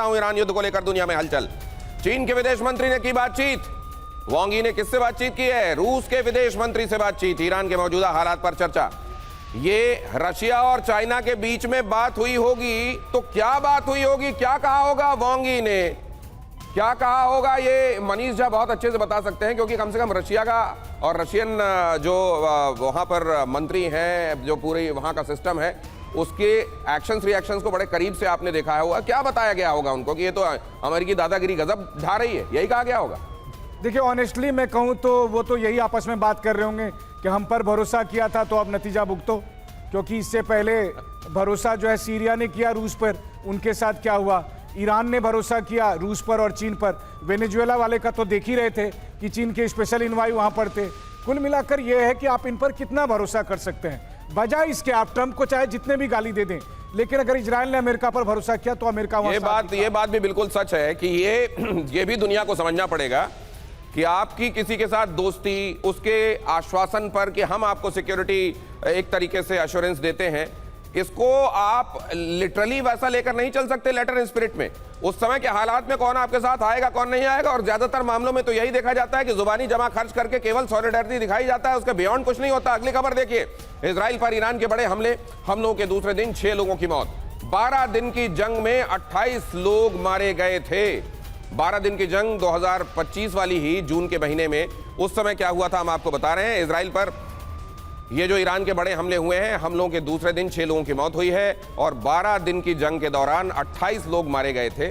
चाहता हूं ईरान युद्ध को लेकर दुनिया में हलचल। चीन के विदेश मंत्री ने की बातचीत। वांग यी ने किससे बातचीत की है? रूस के विदेश मंत्री से बातचीत। ईरान के मौजूदा हालात पर चर्चा। ये रशिया और चाइना के बीच में बात हुई होगी, तो क्या बात हुई होगी, क्या कहा होगा वांग यी ने, क्या कहा होगा, ये मनीष झा बहुत अच्छे से बता सकते हैं, क्योंकि कम से कम रशिया का और रशियन जो वहां पर मंत्री हैं, जो पूरी वहां का सिस्टम है, उसके एक्शंस रिएक्शंस को बड़े करीब से आपने देखा होगा। क्या बताया गया होगा उनको कि ये तो अमेरिकी दादागिरी गजब ढा रही है, यही कहा गया होगा? देखिए, ऑनेस्टली मैं कहूं तो वो तो यही आपस में बात कर रहे होंगे कि हम पर भरोसा किया था तो अब नतीजा भुगतो। क्योंकि इससे पहले भरोसा जो है सीरिया ने किया रूस पर, उनके साथ क्या हुआ, ईरान ने भरोसा किया रूस पर और चीन पर। वेनेजुएला वाले का तो देख ही रहे थे कि चीन के स्पेशल इन्वाई वहां पर थे। कुल मिलाकर यह है कि आप इन पर कितना भरोसा कर सकते हैं। बजाय इसके आप ट्रंप को चाहे जितने भी गाली दे दें, लेकिन अगर इजराइल ने अमेरिका पर भरोसा किया तो अमेरिका ये बात भी बिल्कुल सच है कि ये भी दुनिया को समझना पड़ेगा कि आपकी किसी के साथ दोस्ती, उसके आश्वासन पर कि हम आपको सिक्योरिटी एक तरीके से एश्योरेंस देते हैं, इसको आप लिटरली वैसा लेकर नहीं चल सकते लेटर इन स्पिरिट में। उस समय के हालात में कौन आपके साथ आएगा, कौन नहीं आएगा, और ज्यादातर मामलों में तो यही देखा जाता है कि जुबानी जमा खर्च करके केवल सॉलिडेरिटी दिखाई जाता है, उसके बियॉन्ड कुछ नहीं होता। अगली खबर देखिए, इजराइल पर ईरान के बड़े हमलों के दूसरे दिन 6 लोगों की मौत। 12 दिन की जंग में 28 लोग मारे गए थे। 12 दिन की जंग 2025 वाली ही जून के महीने में, उस समय क्या हुआ था हम आपको बता रहे हैं। इजराइल पर ये जो ईरान के बड़े हमले हुए हैं, हमलों के दूसरे दिन 6 लोगों की मौत हुई है और 12 दिन की जंग के दौरान 28 लोग मारे गए थे।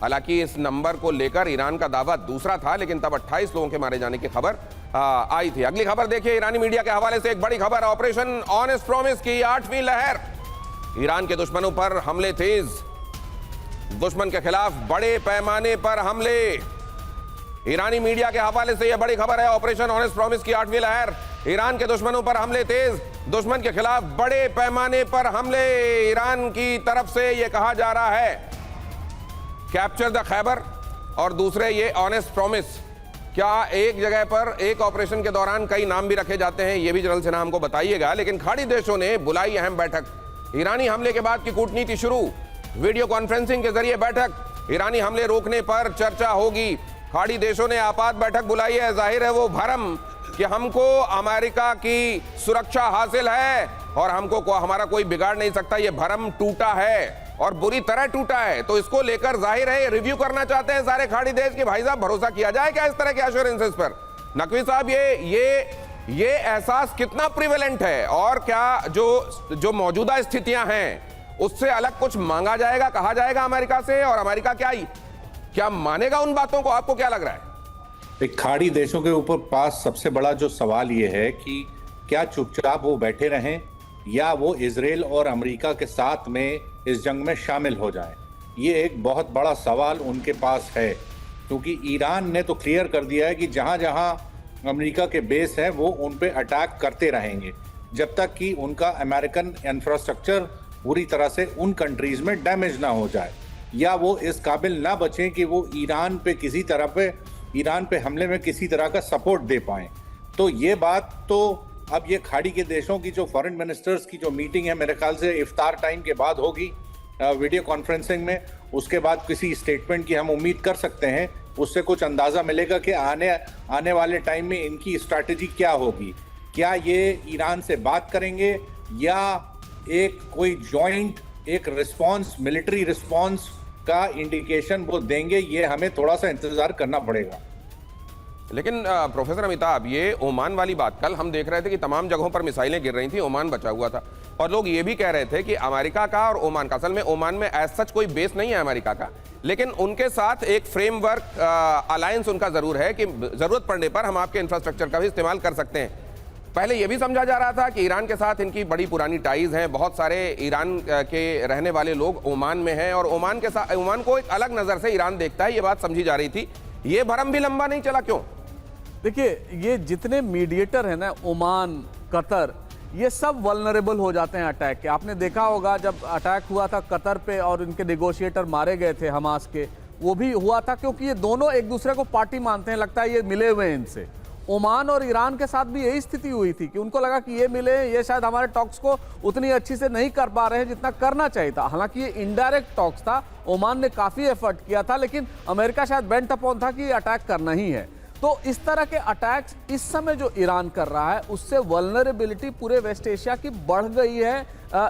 हालांकि इस नंबर को लेकर ईरान का दावा दूसरा था, लेकिन तब 28 लोगों के मारे जाने की खबर आई थी। अगली खबर देखिए, ईरानी मीडिया के हवाले से एक बड़ी खबर, ऑपरेशन ऑनेस्ट प्रॉमिस की 8वीं लहर। ईरान के दुश्मनों पर हमले तेज, दुश्मन के खिलाफ बड़े पैमाने पर हमले। ईरानी मीडिया के हवाले से यह बड़ी खबर है, ऑपरेशन ऑनेस्ट प्रॉमिस की 8वीं लहर। ईरान के दुश्मनों पर हमले तेज, दुश्मन के खिलाफ बड़े पैमाने पर हमले। ईरान की तरफ से यह कहा जा रहा है कैप्चर द खैबर, और दूसरे ये ऑनेस्ट प्रॉमिस। क्या एक जगह पर एक ऑपरेशन के दौरान कई नाम भी रखे जाते हैं, यह भी जनरल सिन्हा हमको बताइएगा। लेकिन खाड़ी देशों ने बुलाई अहम बैठक। ईरानी हमले के बाद की कूटनीति शुरू, वीडियो कॉन्फ्रेंसिंग के जरिए बैठक। ईरानी हमले रोकने पर चर्चा होगी। खाड़ी देशों ने आपात बैठक बुलाई है। जाहिर है वो भरम कि हमको अमेरिका की सुरक्षा हासिल है और हमको हमारा कोई बिगाड़ नहीं सकता, ये भरम टूटा है और बुरी तरह टूटा है। तो इसको लेकर जाहिर है रिव्यू करना चाहते हैं सारे खाड़ी देश कि भाई साहब भरोसा किया जाए क्या इस तरह के एश्योरेंसेस पर। नकवी साहब, ये एहसास कितना प्रिवेलेंट है, और क्या जो मौजूदा स्थितियां हैं उससे अलग कुछ मांगा जाएगा, कहा जाएगा अमेरिका से, और अमेरिका क्या मानेगा उन बातों को? आपको क्या लग रहा है? खाड़ी देशों के ऊपर पास सबसे बड़ा जो सवाल ये है कि क्या चुपचाप वो बैठे रहें या वो इजराइल और अमेरिका के साथ में इस जंग में शामिल हो जाएं। ये एक बहुत बड़ा सवाल उनके पास है, क्योंकि ईरान ने तो क्लियर कर दिया है कि जहां जहां अमेरिका के बेस है वो उन पे अटैक करते रहेंगे जब तक कि उनका अमेरिकन इंफ्रास्ट्रक्चर पूरी तरह से उन कंट्रीज में डैमेज ना हो जाए, या वो इस काबिल ना बचें कि वो ईरान पे हमले में किसी तरह का सपोर्ट दे पाएं। तो ये बात तो अब ये खाड़ी के देशों की जो फॉरेन मिनिस्टर्स की जो मीटिंग है, मेरे ख्याल से इफ्तार टाइम के बाद होगी वीडियो कॉन्फ्रेंसिंग में। उसके बाद किसी स्टेटमेंट की हम उम्मीद कर सकते हैं। उससे कुछ अंदाज़ा मिलेगा कि आने वाले टाइम में इनकी स्ट्रैटेजी क्या होगी। क्या ये ईरान से बात करेंगे या एक कोई जॉइंट एक रिस्पॉन्स, मिलिट्री रिस्पॉन्स का इंडिकेशन वो देंगे, ये हमें थोड़ा सा इंतजार करना पड़ेगा। लेकिन प्रोफेसर अमिताभ, ये ओमान वाली बात, कल हम देख रहे थे कि तमाम जगहों पर मिसाइलें गिर रही थी, ओमान बचा हुआ था, और लोग ये भी कह रहे थे कि अमेरिका का और ओमान का, असल में ओमान में एज सच कोई बेस नहीं है अमेरिका का, लेकिन उनके साथ एक फ्रेमवर्क अलायंस उनका जरूर है कि जरूरत पड़ने पर हम आपके इंफ्रास्ट्रक्चर का भी इस्तेमाल कर सकते हैं। पहले यह भी समझा जा रहा था कि ईरान के साथ इनकी बड़ी पुरानी टाइज हैं, बहुत सारे ईरान के रहने वाले लोग ओमान में हैं और ओमान को एक अलग नजर से ईरान देखता है, ये बात समझी जा रही थी। ये भरम भी लंबा नहीं चला, क्यों? देखिए, ये जितने मीडिएटर हैं ना, ओमान, कतर, ये सब वल्नरेबल हो जाते हैं अटैक के। आपने देखा होगा जब अटैक हुआ था कतर पे और इनके नेगोशिएटर मारे गए थे हमास के, वो भी हुआ था क्योंकि ये दोनों एक दूसरे को पार्टी मानते हैं, लगता है ये मिले हुए हैं इनसे। ओमान और ईरान के साथ भी यही स्थिति हुई थी कि उनको लगा कि ये मिले, ये शायद हमारे टॉक्स को उतनी अच्छी से नहीं कर पा रहे हैं जितना करना चाहिए था। हालांकि ये इनडायरेक्ट टॉक्स था, ओमान ने काफी एफर्ट किया था, लेकिन अमेरिका शायद बेंट अपॉन था कि अटैक करना ही है। तो इस तरह के अटैक्स इस समय जो ईरान कर रहा है, उससे वल्नरेबिलिटी पूरे वेस्ट एशिया की बढ़ गई है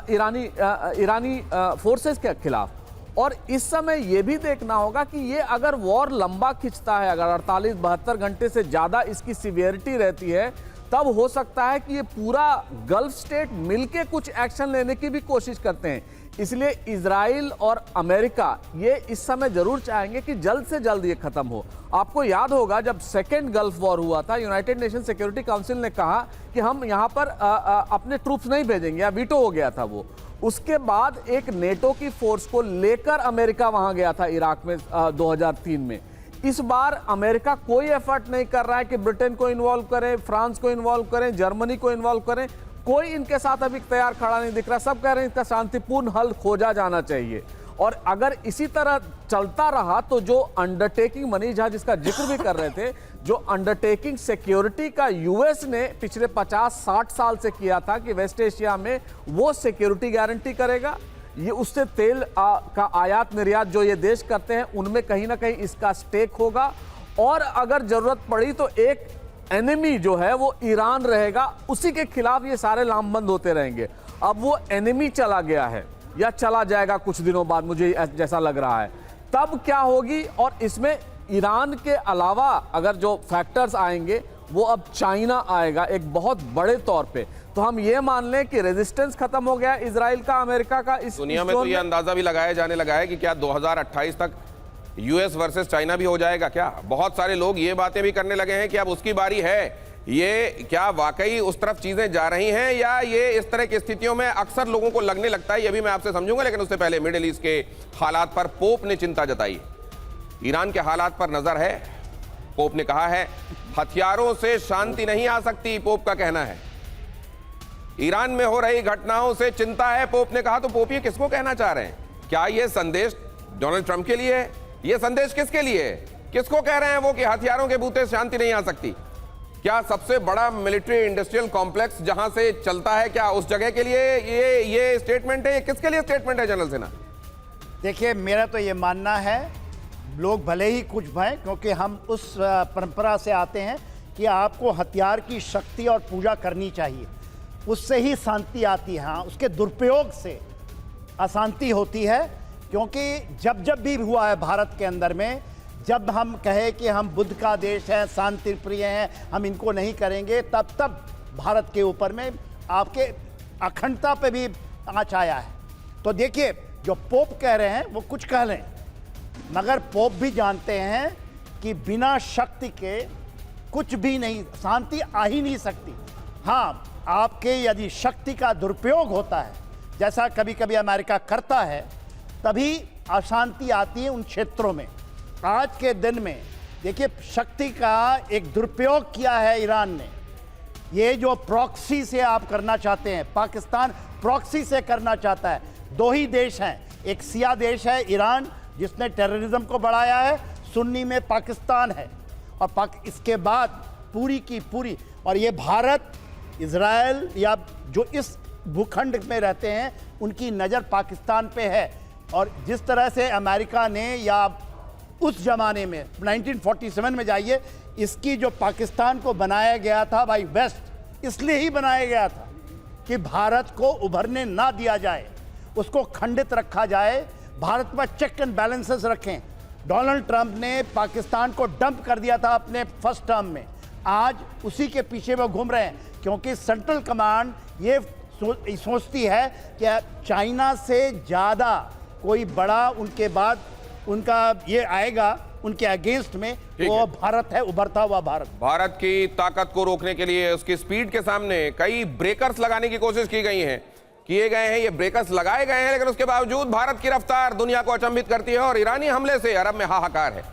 ईरानी फोर्सेस के खिलाफ। और इस समय यह भी देखना होगा कि ये अगर वॉर लंबा खिंचता है, अगर 48-72 घंटे से ज़्यादा इसकी सीवियरिटी रहती है, तब हो सकता है कि ये पूरा गल्फ स्टेट मिलके कुछ एक्शन लेने की भी कोशिश करते हैं। इसलिए इजराइल और अमेरिका ये इस समय जरूर चाहेंगे कि जल्द से जल्द ये खत्म हो। आपको याद होगा जब सेकेंड गल्फ वॉर हुआ था, यूनाइटेड नेशन सिक्योरिटी काउंसिल ने कहा कि हम यहाँ पर अपने ट्रूप्स नहीं भेजेंगे, या वीटो हो गया था वो। उसके बाद एक नेटो की फोर्स को लेकर अमेरिका वहां गया था इराक में 2003 में। इस बार अमेरिका कोई एफर्ट नहीं कर रहा है कि ब्रिटेन को इन्वॉल्व करें, फ्रांस को इन्वॉल्व करें, जर्मनी को इन्वॉल्व करें। कोई इनके साथ अभी तैयार खड़ा नहीं दिख रहा। सब कह रहे हैं इसका शांतिपूर्ण हल खोजा जाना चाहिए। और अगर इसी तरह चलता रहा तो जो अंडरटेकिंग, मनीष झा जिसका जिक्र भी कर रहे थे, जो अंडरटेकिंग सिक्योरिटी का यूएस ने पिछले 50-60 साल से किया था कि वेस्ट एशिया में वो सिक्योरिटी गारंटी करेगा, ये उससे तेल का आयात निर्यात जो ये देश करते हैं उनमें कहीं ना कहीं इसका स्टेक होगा। और अगर जरूरत पड़ी तो एक एनिमी जो है वो ईरान रहेगा, उसी के खिलाफ ये सारे लामबंद होते रहेंगे। अब वो एनिमी चला गया है या चला जाएगा कुछ दिनों बाद, मुझे जैसा लग रहा है, तब क्या होगी। और इसमें ईरान के अलावा अगर जो फैक्टर्स आएंगे वो अब चाइना आएगा एक बहुत बड़े तौर पे। तो हम ये मान लें कि रेजिस्टेंस खत्म हो गया इजराइल का, अमेरिका का। इस दुनिया में तो ये अंदाजा भी लगाया जाने लगा है कि क्या 2028 तक यूएस वर्सेस चाइना भी हो जाएगा क्या। बहुत सारे लोग ये बातें भी करने लगे हैं कि अब उसकी बारी है। ये क्या वाकई उस तरफ चीजें जा रही हैं, या ये इस तरह की स्थितियों में अक्सर लोगों को लगने लगता है, ये भी मैं आपसे समझूंगा। लेकिन उससे पहले मिडिल ईस्ट के हालात पर पोप ने चिंता जताई। ईरान के हालात पर नजर है। पोप ने कहा है हथियारों से शांति नहीं आ सकती, पोप का कहना है। ईरान में हो रही घटनाओं से चिंता है, पोप ने कहा। तो पोप ये किसको कहना चाह रहे हैं? क्या ये संदेश डोनाल्ड ट्रंप के लिए है? ये संदेश किसके लिए है? किसको कह रहे हैं वो कि हथियारों के बूते शांति नहीं आ सकती? क्या सबसे बड़ा मिलिट्री इंडस्ट्रियल कॉम्प्लेक्स जहां से चलता है, क्या उस जगह के लिए ये स्टेटमेंट है? ये किसके लिए स्टेटमेंट है जनरल सिन्हा? देखिए, मेरा तो ये मानना है लोग भले ही कुछ भय, क्योंकि हम उस परंपरा से आते हैं कि आपको हथियार की शक्ति और पूजा करनी चाहिए, उससे ही शांति आती है। हाँ, उसके दुरुपयोग से अशांति होती है। क्योंकि जब भी हुआ है भारत के अंदर में, जब हम कहे कि हम बुद्ध का देश है, शांति प्रिय हैं, हम इनको नहीं करेंगे, तब भारत के ऊपर में आपके अखंडता पे भी आँच आया है। तो देखिए, जो पोप कह रहे हैं वो कुछ कह लें, मगर पोप भी जानते हैं कि बिना शक्ति के कुछ भी नहीं, शांति आ ही नहीं सकती। हाँ, आपके यदि शक्ति का दुरुपयोग होता है, जैसा कभी कभी अमेरिका करता है, तभी अशांति आती है उन क्षेत्रों में। आज के दिन में देखिए, शक्ति का एक दुरुपयोग किया है ईरान ने। ये जो प्रॉक्सी से आप करना चाहते हैं, पाकिस्तान प्रॉक्सी से करना चाहता है। दो ही देश हैं, एक शिया देश है ईरान जिसने टेररिज्म को बढ़ाया है, सुन्नी में पाकिस्तान है, और इसके बाद पूरी की पूरी, और ये भारत, इजराइल या जो इस भूखंड में रहते हैं, उनकी नज़र पाकिस्तान पे है। और जिस तरह से अमेरिका ने, या उस जमाने में 1947 में जाइए, इसकी जो पाकिस्तान को बनाया गया था भाई वेस्ट, इसलिए ही बनाया गया था कि भारत को उभरने ना दिया जाए, उसको खंडित रखा जाए, भारत पर चेक एंड बैलेंसेस रखें। डोनाल्ड ट्रंप ने पाकिस्तान को डंप कर दिया था अपने फर्स्ट टर्म में, आज उसी के पीछे वो घूम रहे हैं। क्योंकि सेंट्रल कमांड ये सोचती है कि चाइना से ज़्यादा कोई बड़ा उनके बाद उनका ये आएगा उनके अगेंस्ट में, वो भारत है, उभरता हुआ भारत। भारत की ताकत को रोकने के लिए, उसकी स्पीड के सामने कई ब्रेकर्स लगाने की कोशिश की गई है, किए गए हैं, ये ब्रेकर्स लगाए गए हैं, लेकिन उसके बावजूद भारत की रफ्तार दुनिया को अचंभित करती है और ईरानी हमले से अरब में हाहाकार है।